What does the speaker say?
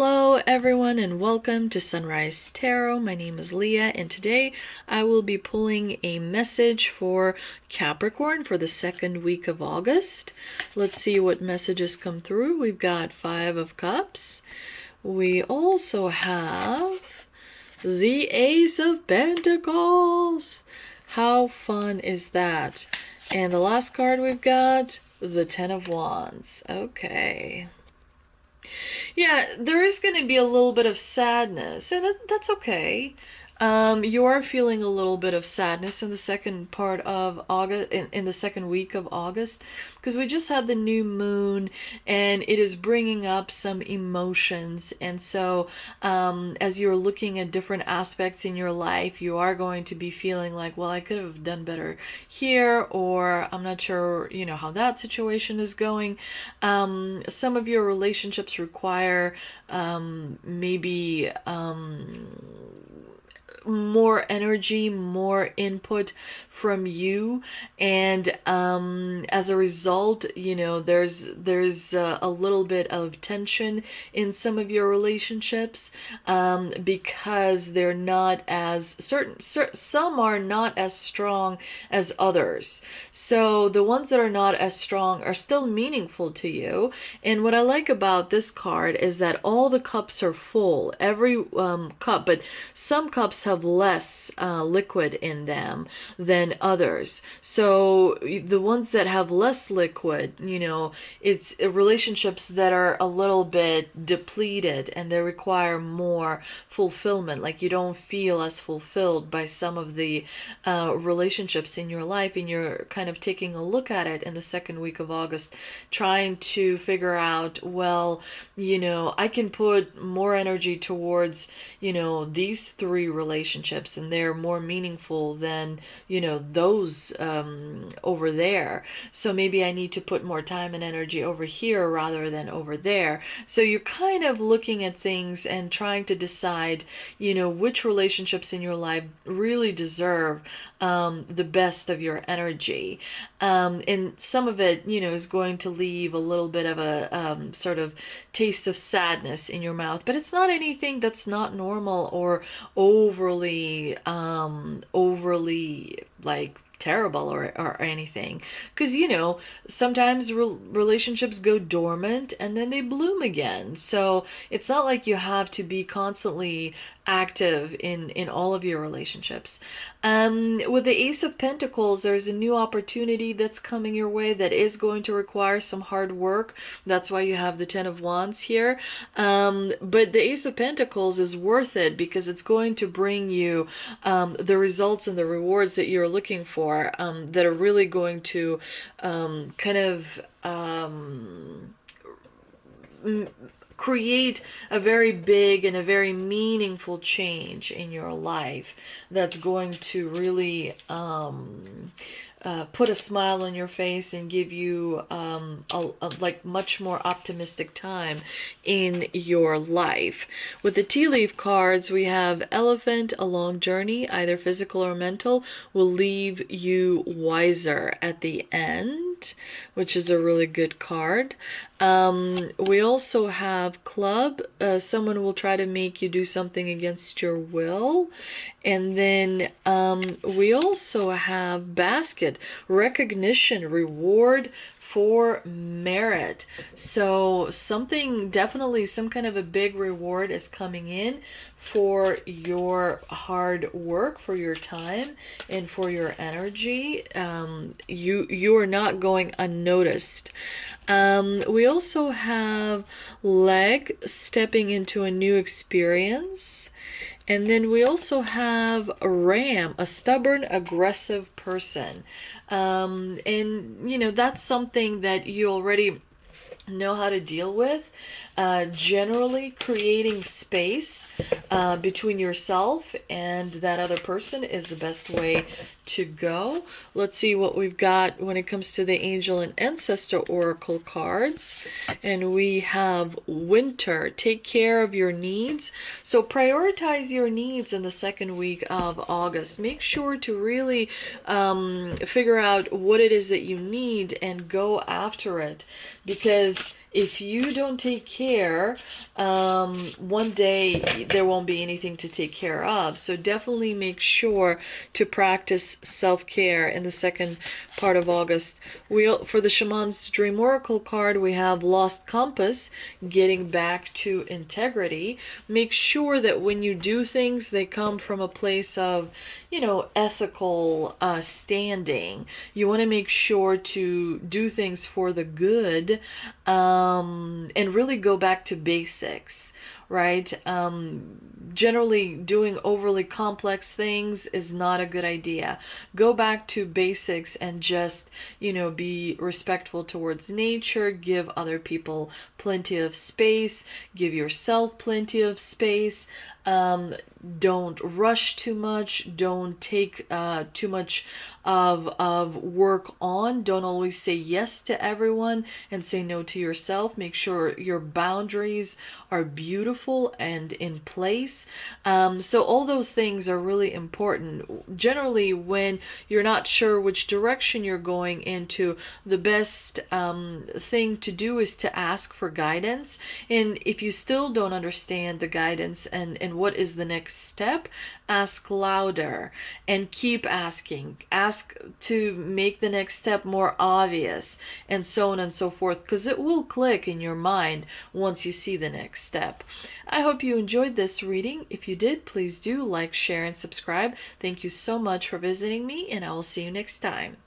Hello everyone and welcome to Sunrise Tarot. My name is Leah and today I will be pulling a message for Capricorn for the second week of August. Let's see what messages come through. We've got Five of Cups. We also have the Ace of Pentacles. How fun is that? And the last card we've got the Ten of Wands. Okay. Yeah, there is going to be a little bit of sadness, and that's okay. You are feeling a little bit of sadness in the second part of August, in the second week of August, because we just had the new moon, and it is bringing up some emotions. And so, as you're looking at different aspects in your life, you are going to be feeling like, well, I could have done better here, or I'm not sure, how that situation is going. Some of your relationships require maybe more energy, more input from you, and as a result, there's a little bit of tension in some of your relationships, because they're not as some are not as strong as others. So the ones that are not as strong are still meaningful to you. And what I like about this card is that all the cups are full, every cup, but some cups have less liquid in them than others. So the ones that have less liquid, it's relationships that are a little bit depleted and they require more fulfillment. Like you don't feel as fulfilled by some of the relationships in your life, and you're kind of taking a look at it in the second week of August, trying to figure out, well, I can put more energy towards, these three relationships, and they're more meaningful than, those over there. So maybe I need to put more time and energy over here rather than over there. So you're kind of looking at things and trying to decide, which relationships in your life really deserve the best of your energy. And some of it, is going to leave a little bit of a sort of taste of sadness in your mouth, but it's not anything that's not normal or overly like terrible or anything, because sometimes relationships go dormant and then they bloom again. So it's not like you have to be constantly active in all of your relationships. With the Ace of Pentacles, there's a new opportunity that's coming your way that is going to require some hard work. That's why you have the Ten of Wands here. But the Ace of Pentacles is worth it because it's going to bring you the results and the rewards that you're looking for, that are really going to kind of create a very big and a very meaningful change in your life that's going to really put a smile on your face and give you like much more optimistic time in your life. With the tea leaf cards, we have Elephant. A long journey, either physical or mental, will leave you wiser at the end, which is a really good card. We also have Club. Someone will try to make you do something against your will. And then we also have Basket. Recognition, reward for merit. So something, definitely some kind of a big reward is coming in for your hard work, for your time, and for your energy. You are not going unnoticed. We also have Leg, stepping into a new experience. And then we also have a Ram, a stubborn, aggressive person. And that's something that you already know how to deal with. Generally, creating space between yourself and that other person is the best way to go. Let's see what we've got when it comes to the Angel and Ancestor Oracle cards. And we have Winter. Take care of your needs. So prioritize your needs in the second week of August. Make sure to really figure out what it is that you need and go after it, because If you don't take care, one day there won't be anything to take care of. So definitely make sure to practice self-care in the second part of August. For the Shaman's Dream Oracle card, we have Lost Compass, getting back to integrity. Make sure that when you do things, they come from a place of, ethical standing. You want to make sure to do things for the good, and really go back to basics, right? Generally, doing overly complex things is not a good idea. Go back to basics and just, be respectful towards nature, give other people plenty of space, give yourself plenty of space. Don't rush too much. Don't take too much of work on. Don't always say yes to everyone and say no to yourself. Make sure your boundaries are beautiful and in place. So all those things are really important. Generally, when you're not sure which direction you're going into, the best thing to do is to ask for guidance. And if you still don't understand the guidance and what is the next step, ask louder and keep asking. Ask to make the next step more obvious, and so on and so forth, because it will click in your mind once you see the next step. I hope you enjoyed this reading. If you did, please do like, share, and subscribe. Thank you so much for visiting me, and I will see you next time.